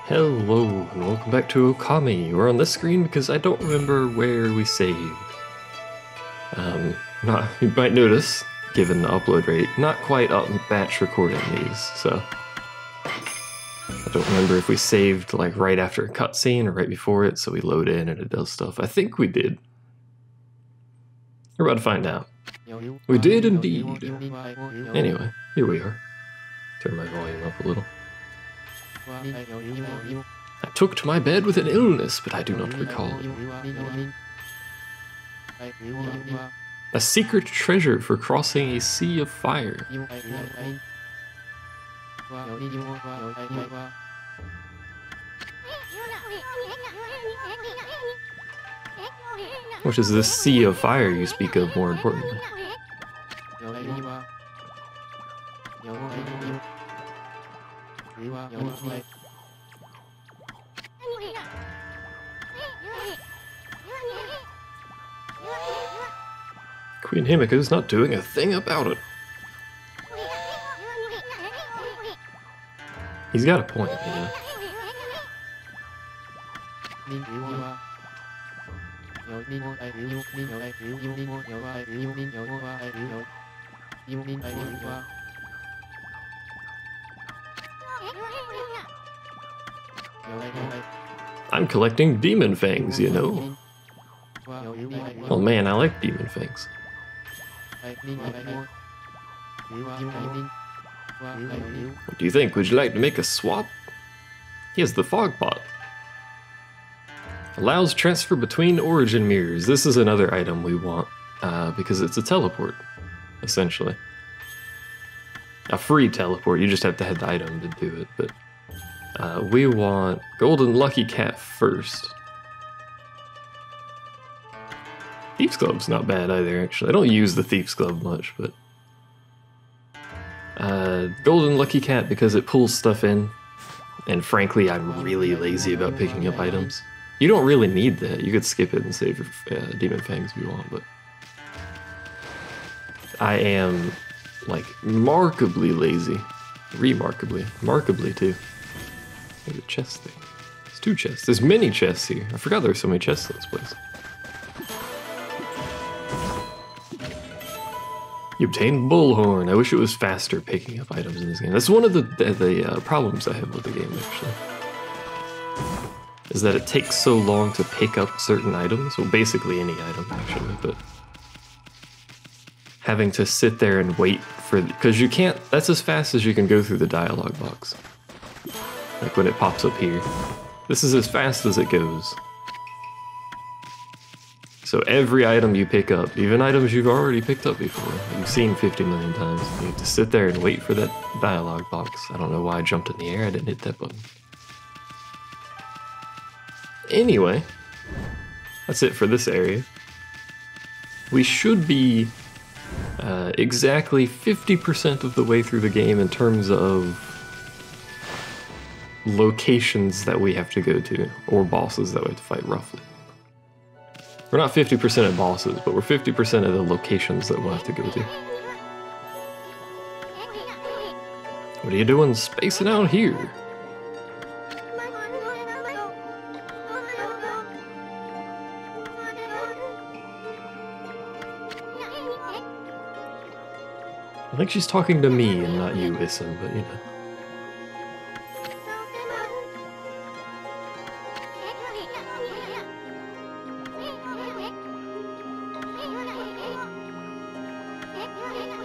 Hello and welcome back to Okami. We're on this screen because I don't remember where we saved. You might notice, given the upload rate, not quite up batch recording these, so I don't remember if we saved like right after a cutscene or right before it, so we load in and it does stuff. I think we did. We're about to find out. We did indeed. Anyway, here we are. Turn my volume up a little. I took to my bed with an illness, but I do not recall. A secret treasure for crossing a sea of fire. Which is this sea of fire you speak of, more importantly? Queen Himiko's not doing a thing about it. He's got a point, you know. I'm collecting demon fangs, you know. Oh man, I like demon fangs. What do you think? Would you like to make a swap? Here's the fog pot. Allows transfer between origin mirrors. This is another item we want because it's a teleport, essentially. A free teleport. You just have to have the item to do it, but we want Golden Lucky Cat first. Thief's Club's not bad either, actually. I don't use the Thief's Club much, but Golden Lucky Cat because it pulls stuff in, and frankly, I'm really lazy about picking up items. You don't really need that. You could skip it and save your Demon Fangs if you want, but I am, like, markedly lazy. Markedly too. There's a chest thing. There's two chests. There's many chests here. I forgot there were so many chests in this place. You obtained Bullhorn. I wish it was faster picking up items in this game. That's one of the problems I have with the game, actually. Is that it takes so long to pick up certain items. Well, basically any item, actually, but having to sit there and wait for... Because you can't... That's as fast as you can go through the dialogue box. Like when it pops up here. This is as fast as it goes. So every item you pick up, even items you've already picked up before, you've seen 50 million times, you have to sit there and wait for that dialogue box. I don't know why I jumped in the air, I didn't hit that button. Anyway, that's it for this area. We should be exactly 50% of the way through the game in terms of locations that we have to go to, or bosses that we have to fight, roughly. We're not 50% of bosses, but we're 50% of the locations that we'll have to go to. What are you doing spacing out here? I think she's talking to me and not you, Issam, but you know.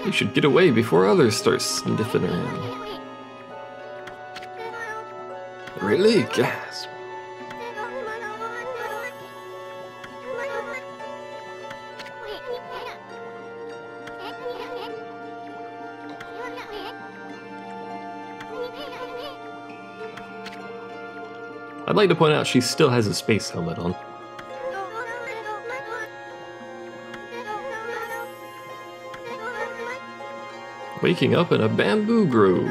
You should get away before others start sniffing around. Really? Gasp. I'd like to point out she still has a space helmet on. Waking up in a bamboo grove.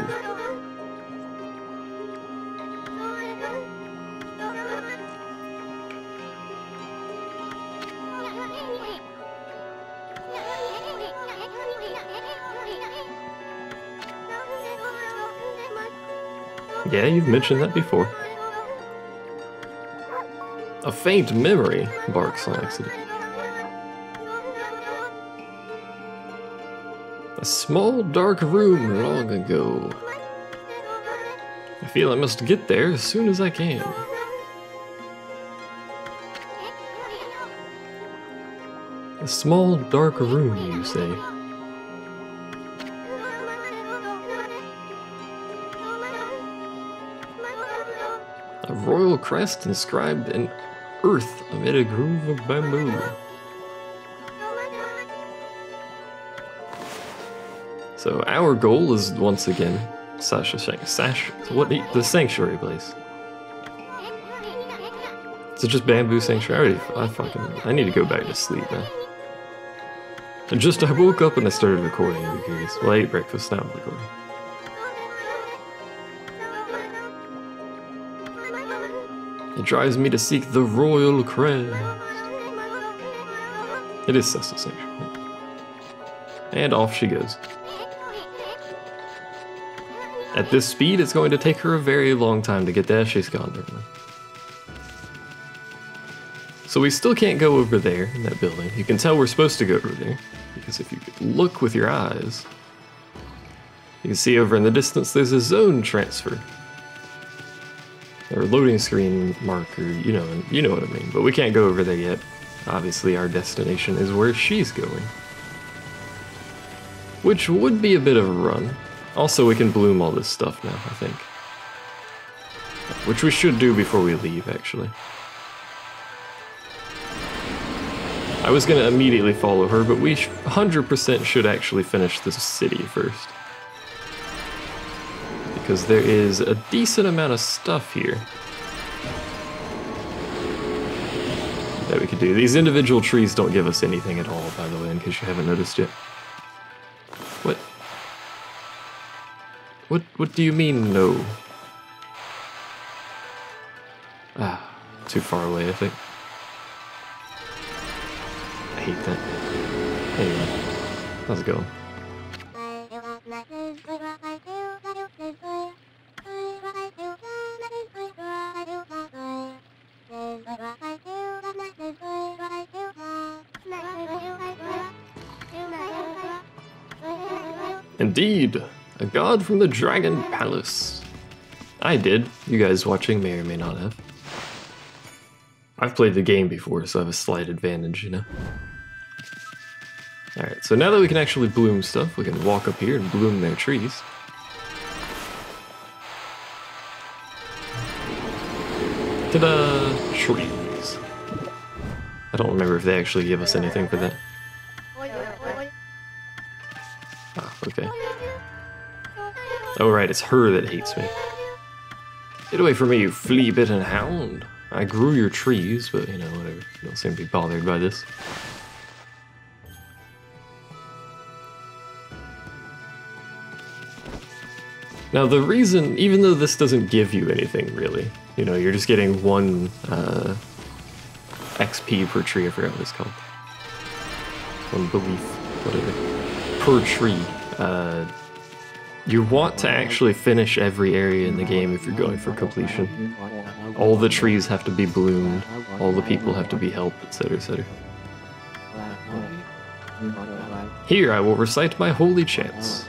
Yeah, you've mentioned that before. A faint memory, barks on accident. A small dark room long ago. I feel I must get there as soon as I can. A small dark room, you say? A royal crest inscribed in earth amid a groove of bamboo. So our goal is once again the sanctuary place. Is it just bamboo sanctuary? I need to go back to sleep, man. And I woke up and I started recording, if you're curious. Well, I ate breakfast, now I'm recording. It drives me to seek the royal crest. It is Cecil Sanctuary. And off she goes. At this speed, it's going to take her a very long time to get there. She's gone, never mind. So we still can't go over there in that building. You can tell we're supposed to go over there, because if you look with your eyes, you can see over in the distance there's a zone transfer. Or loading screen marker, you know what I mean. But we can't go over there yet. Obviously our destination is where she's going. Which would be a bit of a run. Also, we can bloom all this stuff now, I think. Which we should do before we leave, actually. I was gonna immediately follow her, but we 100% should actually finish this city first. Because there is a decent amount of stuff here that we could do. These individual trees don't give us anything at all, by the way, in case you haven't noticed yet. What do you mean, no? Ah, too far away, I think. I hate that. Anyway, how's it going? Indeed, a god from the Dragon Palace. I did. You guys watching may or may not have. I've played the game before, so I have a slight advantage, you know? Alright, so now that we can actually bloom stuff, we can walk up here and bloom their trees. Ta-da! Trees. I don't remember if they actually give us anything for that. Ah, okay. Oh right, it's her that hates me. Get away from me, you flea-bitten hound. I grew your trees, but you know, whatever. You don't seem to be bothered by this. Now the reason, even though this doesn't give you anything really, you know, you're just getting one XP per tree, I forgot what it's called. One belief, whatever. Per tree. You want to actually finish every area in the game if you're going for completion. All the trees have to be bloomed, all the people have to be helped, etc., etc. Here I will recite my holy chants.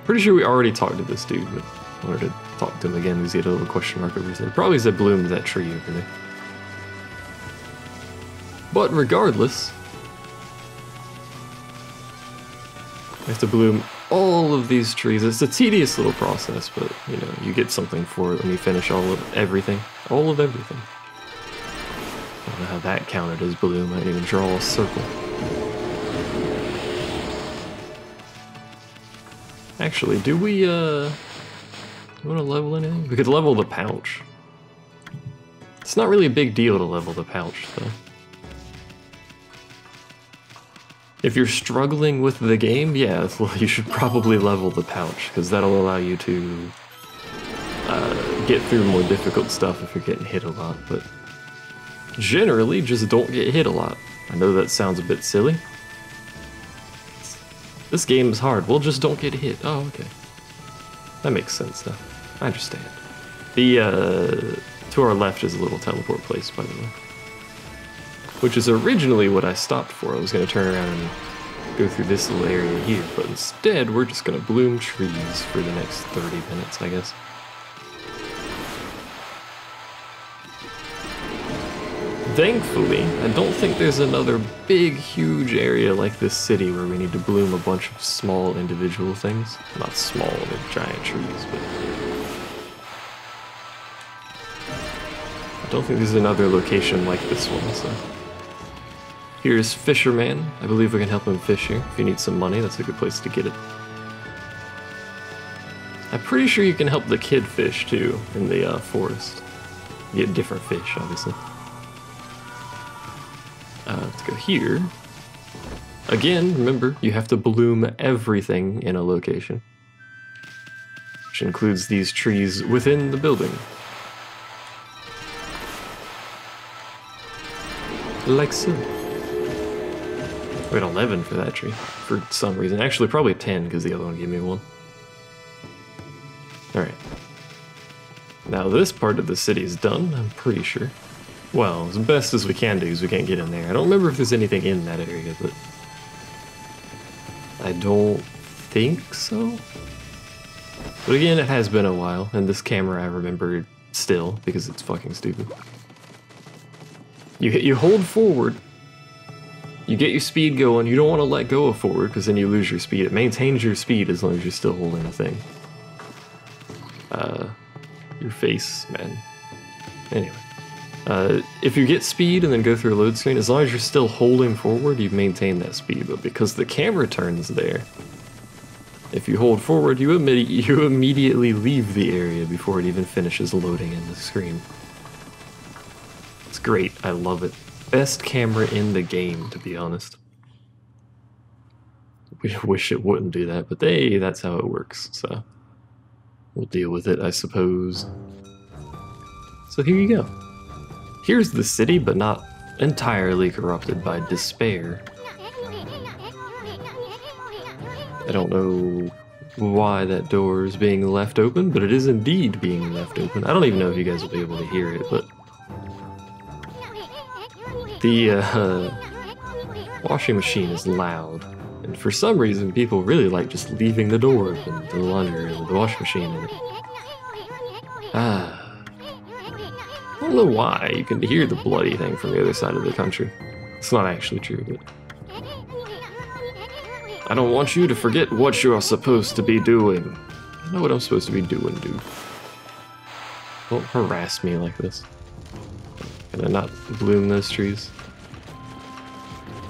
Pretty sure we already talked to this dude, but I wanted to talk to him again because he had a little question mark over his head. Probably said bloomed that tree over there. But regardless, we have to bloom all of these trees. It's a tedious little process, but you know, you get something for it when you finish all of everything. All of everything. I don't know how that counted as bloom. I didn't even draw a circle. Actually, do we want to level anything? We could level the pouch. It's not really a big deal to level the pouch, though. If you're struggling with the game, yeah, well, you should probably level the pouch, because that'll allow you to get through more difficult stuff if you're getting hit a lot, but generally, just don't get hit a lot. I know that sounds a bit silly. This game is hard, well, just don't get hit. Oh, okay. That makes sense, though. I understand. The, to our left is a little teleport place, by the way. Which is originally what I stopped for. I was going to turn around and go through this little area here, but instead we're just going to bloom trees for the next 30 minutes, I guess. Thankfully, I don't think there's another big, huge area like this city where we need to bloom a bunch of small individual things. Not small, they're giant trees, but... I don't think there's another location like this one, so... Here's Fisherman. I believe we can help him fish here. If you need some money, that's a good place to get it. I'm pretty sure you can help the kid fish, too, in the forest. You get different fish, obviously. Let's go here. Again, remember, you have to bloom everything in a location. Which includes these trees within the building. Like so. We had 11 for that tree, for some reason. Actually, probably 10, because the other one gave me one. Alright. Now this part of the city is done, I'm pretty sure. Well, as best as we can do, because we can't get in there. I don't remember if there's anything in that area, but... I don't think so. But again, it has been a while, and this camera I remember still, because it's fucking stupid. You hold forward, you get your speed going, you don't want to let go of forward, because then you lose your speed. It maintains your speed as long as you're still holding the thing. Your face, man. Anyway. If you get speed and then go through a load screen, as long as you're still holding forward, you maintain that speed. But because the camera turns there, if you hold forward, you immediately leave the area before it even finishes loading in the screen. It's great. I love it. Best camera in the game, to be honest. We wish it wouldn't do that, but hey, that's how it works, so we'll deal with it, I suppose. So here you go. Here's the city, but not entirely corrupted by despair. I don't know why that door is being left open, but it is indeed being left open. I don't even know if you guys will be able to hear it, but... The washing machine is loud, and for some reason people really like just leaving the door open to the laundry room with the washing machine in it. I don't know why. You can hear the bloody thing from the other side of the country. It's not actually true, but... I don't want you to forget what you're supposed to be doing. I know what I'm supposed to be doing, dude. Don't harass me like this. Can I not bloom those trees?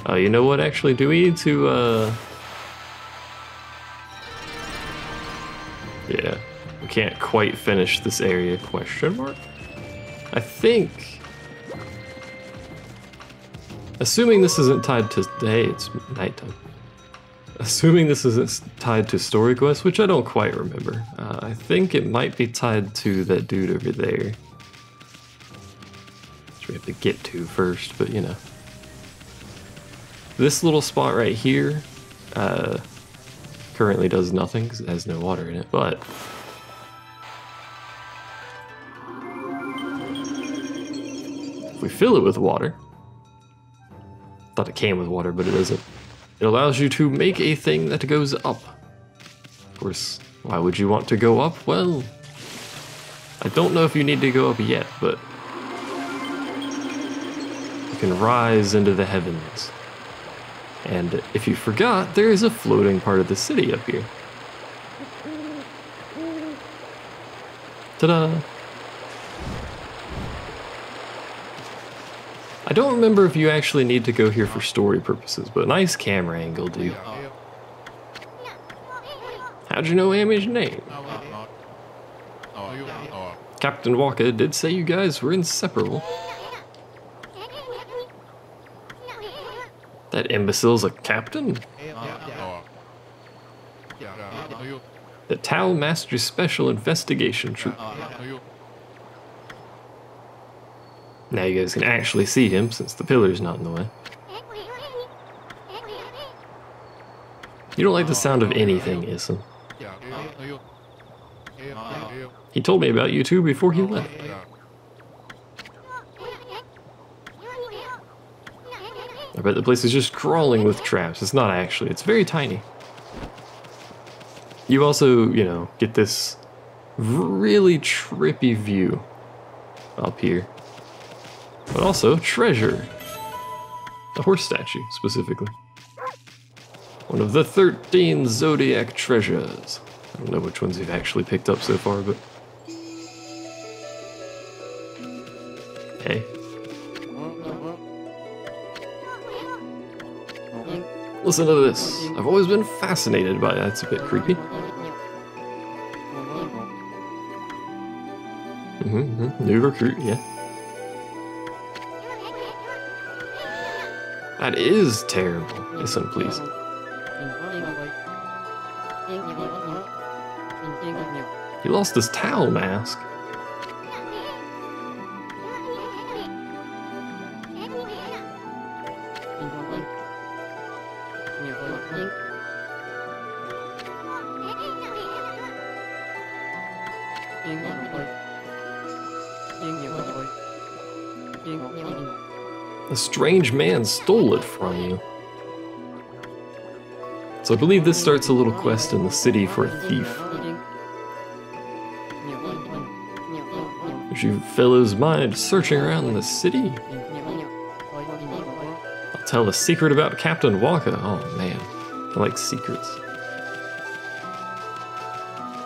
Oh, you know what, actually? Do we need to, yeah. We can't quite finish this area, question mark? I think... Assuming this isn't tied to... Hey, it's nighttime. Assuming this isn't tied to story quests, which I don't quite remember. I think it might be tied to that dude over there. Which we have to get to first, but you know. This little spot right here currently does nothing because it has no water in it, but if we fill it with water, thought it came with water, but it doesn't. It allows you to make a thing that goes up. Of course, why would you want to go up? Well, I don't know if you need to go up yet, but you can rise into the heavens. And if you forgot, there is a floating part of the city up here. Ta-da! I don't remember if you actually need to go here for story purposes, but nice camera angle, dude. How'd you know Amy's name? Captain Walker did say you guys were inseparable. That imbecile's a captain? The Tau Master Special Investigation Troop. Now you guys can actually see him since the pillar's not in the way. You don't like the sound of anything, Isam. He told me about you too before he left. I bet the place is just crawling with traps. It's not actually, it's very tiny. You also, you know, get this really trippy view up here. But also treasure. A horse statue, specifically. One of the 13 Zodiac treasures. I don't know which ones you've actually picked up so far, but... Hey. Listen to this. I've always been fascinated by that. It's a bit creepy. New recruit, yeah. That is terrible. Listen, please. He lost his towel mask. A strange man stole it from you. So I believe this starts a little quest in the city for a thief. Would you fellows mind searching around the city? I'll tell a secret about Captain Wonka. Oh man, I like secrets.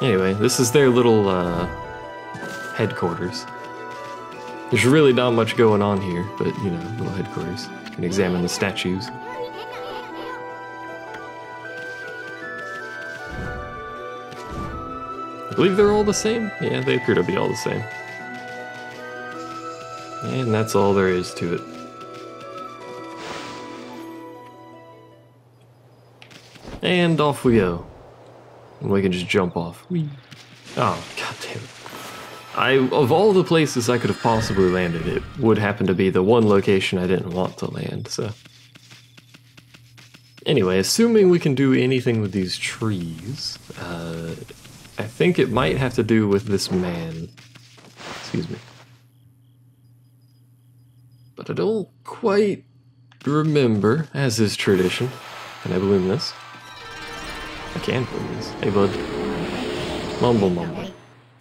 Anyway, this is their little headquarters. There's really not much going on here, but you know, little headquarters. You can examine the statues. I believe they're all the same. Yeah, they appear to be all the same. And that's all there is to it. And off we go. And we can just jump off. Whee. Oh, god damn it. Of all the places I could have possibly landed, it would happen to be the one location I didn't want to land, so. Anyway, assuming we can do anything with these trees, I think it might have to do with this man. Excuse me. But I don't quite remember, as is tradition. Can I bloom this? I can bloom this. Hey, bud. Mumble, mumble.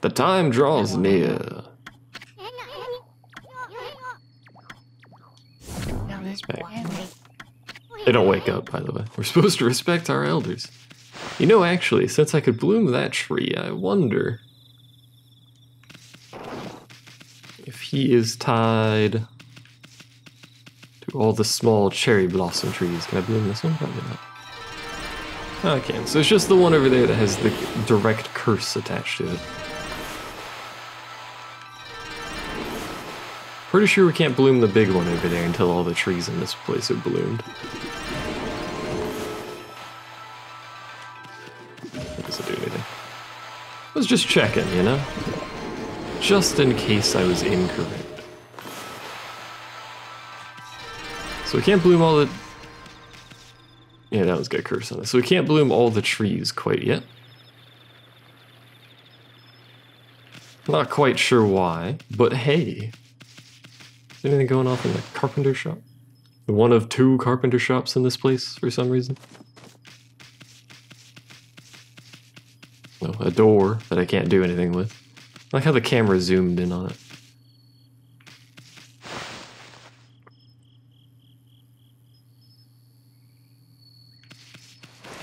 The time draws near. It's back. They don't wake up, by the way. We're supposed to respect our elders. You know, actually, since I could bloom that tree, I wonder if he is tied to all the small cherry blossom trees. Can I bloom this one? Probably not. Oh, I can. So it's just the one over there that has the direct curse attached to it. Pretty sure we can't bloom the big one over there until all the trees in this place are bloomed. That doesn't do anything. I was just checking, you know? Just in case I was incorrect. So we can't bloom all the... Yeah, that one's got a curse on it. So we can't bloom all the trees quite yet. Not quite sure why, but hey. Is anything going off in the carpenter shop? One of two carpenter shops in this place for some reason. Oh, a door that I can't do anything with. I like how the camera zoomed in on it.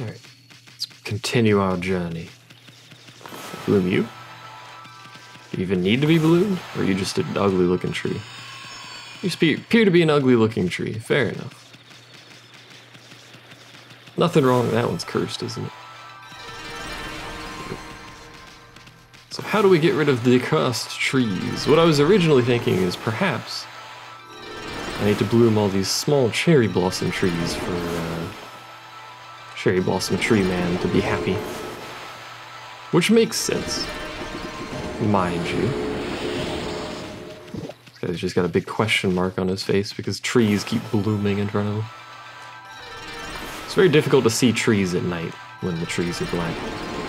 Alright, let's continue our journey. Bloom you? Do you even need to be bloomed? Or are you just an ugly looking tree? You appear to be an ugly looking tree. Fair enough. Nothing wrong. That one's cursed, isn't it? So how do we get rid of the cursed trees? What I was originally thinking is perhaps I need to bloom all these small cherry blossom trees for Cherry Blossom Tree Man to be happy. Which makes sense. Mind you. This guy's just got a big question mark on his face because trees keep blooming in front of him. It's very difficult to see trees at night when the trees are black.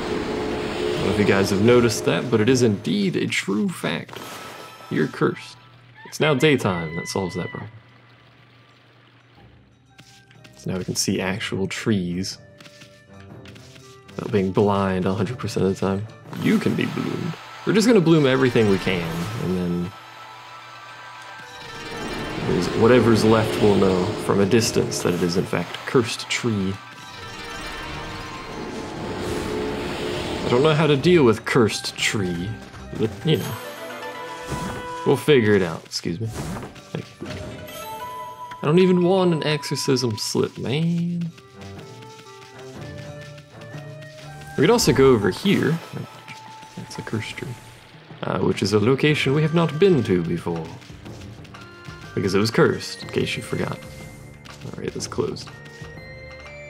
don't know if you guys have noticed that, but it is indeed a true fact. You're cursed. It's now daytime. That solves that problem. So now we can see actual trees without being blind 100% of the time. You can be bloomed. We're just going to bloom everything we can, and then whatever's left will know from a distance that it is in fact a cursed tree. I don't know how to deal with cursed tree, but you know, we'll figure it out. Excuse me. Thank you. I don't even want an exorcism slip, man. We could also go over here. That's a cursed tree, which is a location we have not been to before. Because it was cursed, in case you forgot. Alright, that's closed.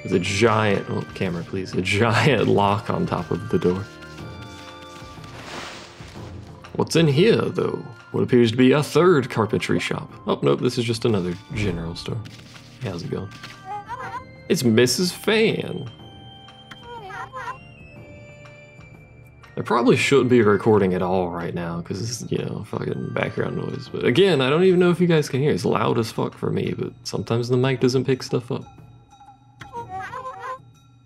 There's a giant, oh, camera please, a giant lock on top of the door. What's in here, though? What appears to be a third carpentry shop. Oh, nope, this is just another general store. Hey, how's it going? It's Mrs. Fan. I probably shouldn't be recording at all right now because it's, you know, fucking background noise. But again, I don't even know if you guys can hear. It's loud as fuck for me, but sometimes the mic doesn't pick stuff up.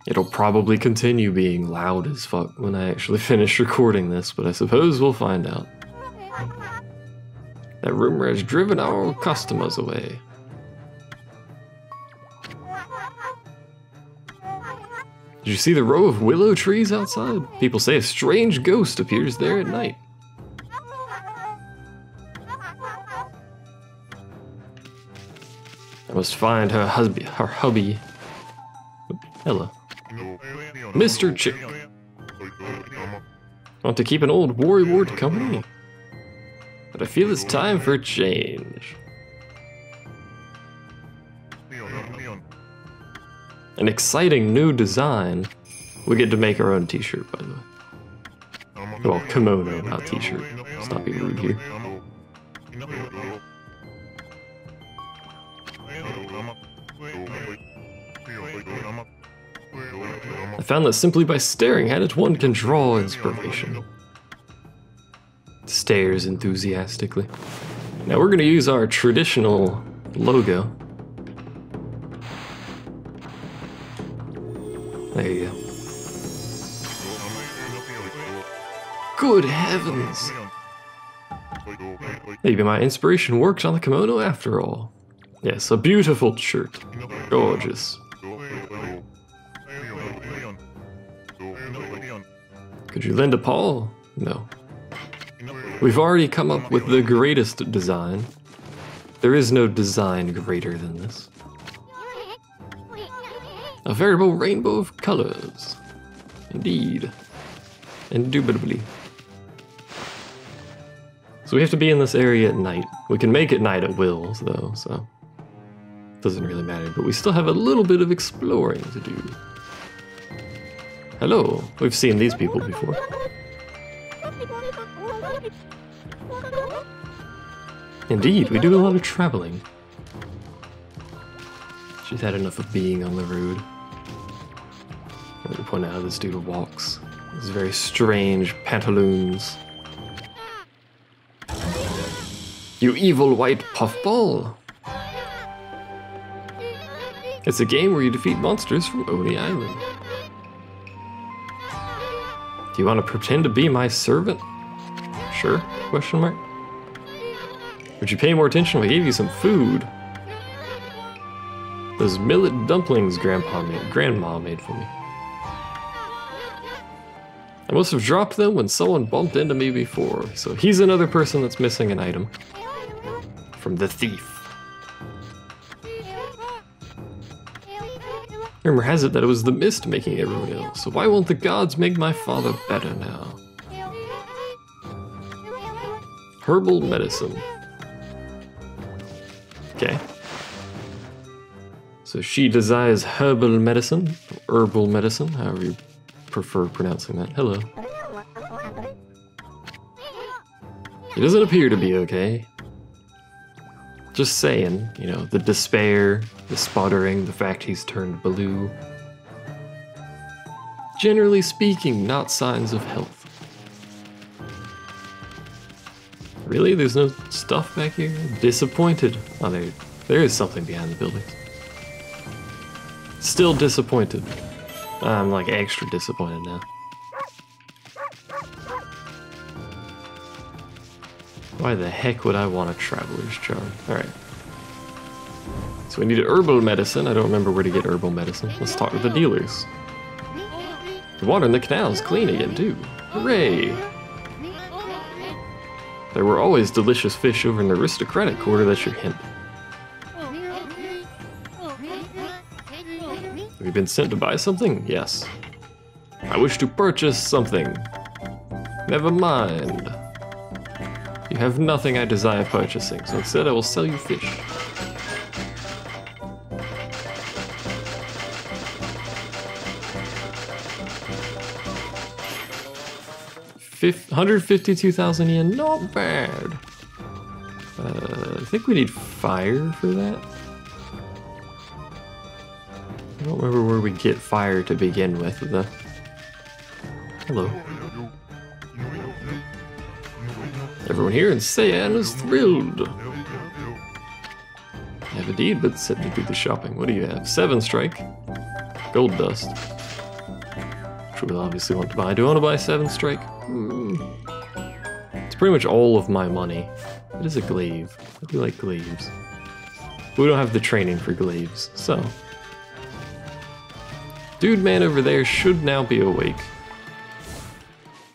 It'll probably continue being loud as fuck when I actually finish recording this, but I suppose we'll find out. That rumor has driven our customers away. Did you see the row of willow trees outside? People say a strange ghost appears there at night. I must find her hubby. Hello. Mr. Chick. Want to keep an old worrywart company? But I feel it's time for a change. An exciting new design. We get to make our own t-shirt, by the way. Well, kimono, not t-shirt. Let's not be rude here. I found that simply by staring at it, one can draw inspiration. Stares enthusiastically. Now we're going to use our traditional logo. There you go. Good heavens! Maybe my inspiration worked on the kimono after all. Yes, a beautiful shirt. Gorgeous. Could you lend a paw? No. We've already come up with the greatest design. There is no design greater than this. A veritable rainbow of colors. Indeed. Indubitably. So we have to be in this area at night. We can make it night at will, though, so it doesn't really matter. But we still have a little bit of exploring to do. Hello. We've seen these people before. Indeed, we do a lot of traveling. She's had enough of being on the road. Let me point out how this dude walks. These very strange pantaloons. You evil white puffball! It's a game where you defeat monsters from Oni Island. Do you want to pretend to be my servant? Sure? Question mark. Would you pay more attention if I gave you some food? Those millet dumplings Grandma made for me. I must have dropped them when someone bumped into me before. So he's another person that's missing an item. From the thief. Rumor has it that it was the mist making everyone ill, so why won't the gods make my father better now? Herbal medicine. Okay. So she desires herbal medicine, or herbal medicine, however you prefer pronouncing that. Hello. He doesn't appear to be okay. Just saying, you know, the despair, the sputtering, the fact he's turned blue. Generally speaking, not signs of health. Really? There's no stuff back here? Disappointed. Oh, there is something behind the buildings. Still disappointed. I'm like extra disappointed now. Why the heck would I want a traveler's charm? Alright. So we need herbal medicine. I don't remember where to get herbal medicine. Let's talk with the dealers. The water in the canal is clean again too. Hooray! There were always delicious fish over in the aristocratic quarter, that's your hint. Have you been sent to buy something? Yes. I wish to purchase something. Never mind. You have nothing I desire purchasing, so instead I will sell you fish. $152,000 yen, not bad. I think we need fire for that. I don't remember where we get fire to begin with, though. Hello. Everyone here in Cyan is thrilled. I have a deed, but set to do the shopping. What do you have? 7 strike. Gold dust. Which we'll obviously want to buy. Do I want to buy 7 strike? It's pretty much all of my money. What is a glaive? I do like glaives. We don't have the training for glaives, so. Dude man over there should now be awake.